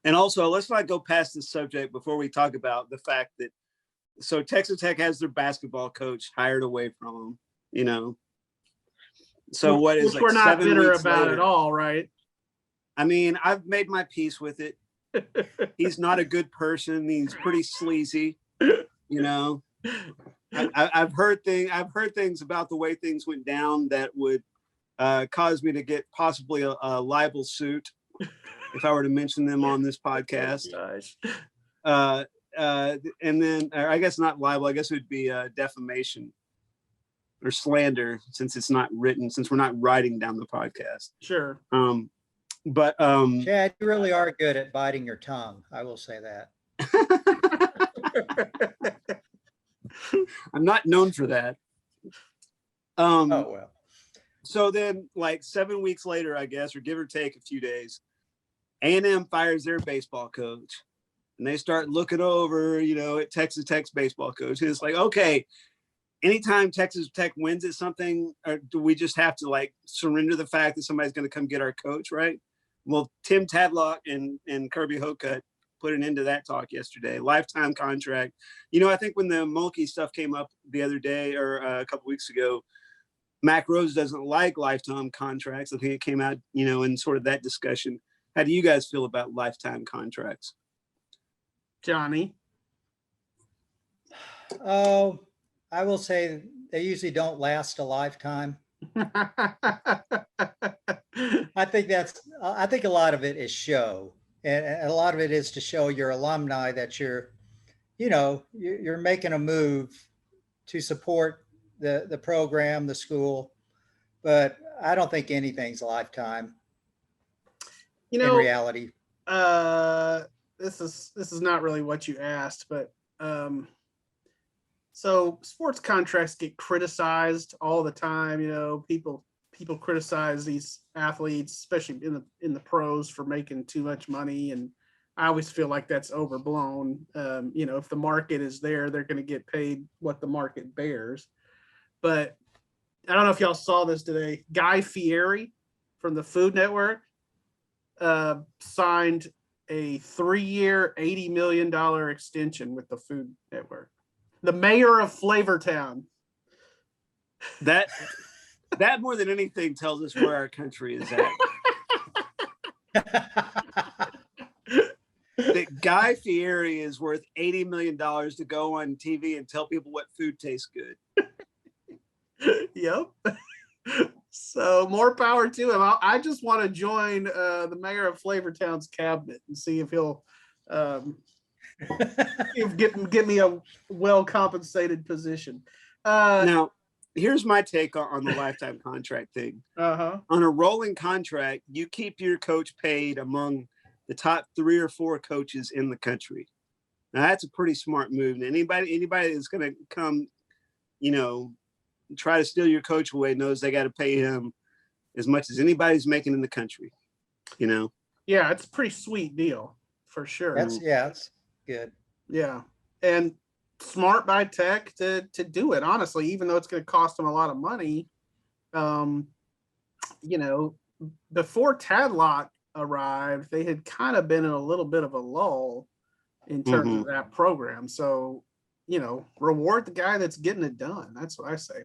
And also, let's not go past this subject before we talk about the fact that Texas Tech has their basketball coach hired away from them, you know. So what is which we're not bitter about at all, right? I mean, I've made my peace with it. He's not a good person. He's pretty sleazy, you know. I've heard things about the way things went down that would cause me to get possibly a libel suit if I were to mention them on this podcast. And then, or I guess not libel, I guess it would be defamation or slander, since it's not written, since we're not writing down the podcast. Sure. But Chad, you really are good at biting your tongue. I will say that. I'm not known for that. Oh, well. So then, like 7 weeks later, I guess, or give or take a few days, A&M fires their baseball coach, and they start looking over, you know, at Texas Tech's baseball coach. And it's like, okay, anytime Texas Tech wins at something, or do we just have to like surrender the fact that somebody's going to come get our coach, right? Well, Tim Tadlock and Kirby Hocutt put an end to that talk yesterday. Lifetime contract. You know, I think when the Mulkey stuff came up the other day or a couple weeks ago, Mac Rose doesn't like lifetime contracts. I think it came out, you know, in sort of that discussion. How do you guys feel about lifetime contracts? Johnny? Oh, I will say they usually don't last a lifetime. I think a lot of it is show. And a lot of it is to show your alumni that you're making a move to support the program, the school. But I don't think anything's a lifetime. You know, in reality. This is not really what you asked, but so sports contracts get criticized all the time. You know, people criticize these athletes, especially in the pros, for making too much money, and I always feel like that's overblown. You know, if the market is there, they're going to get paid what the market bears. But I don't know if y'all saw this today. Guy Fieri from the Food Network signed a 3-year, $80 million extension with the Food Network. The mayor of Flavortown. That more than anything tells us where our country is at. That Guy Fieri is worth $80 million to go on TV and tell people what food tastes good. Yep. So more power to him. I just want to join the mayor of Flavortown's cabinet and see if he'll get me a well-compensated position. Now, here's my take on the lifetime contract thing. On a rolling contract, you keep your coach paid among the top 3 or 4 coaches in the country. Now, that's a pretty smart move. And anybody that's going to come, you know, try to steal your coach away knows they got to pay him as much as anybody's making in the country, you know? Yeah, it's a pretty sweet deal for sure. That's good. Yeah. And smart by Tech to do it, honestly, even though it's going to cost them a lot of money. You know, before Tadlock arrived, they had kind of been in a little bit of a lull in terms of that program. So, you know, reward the guy that's getting it done. That's what I say.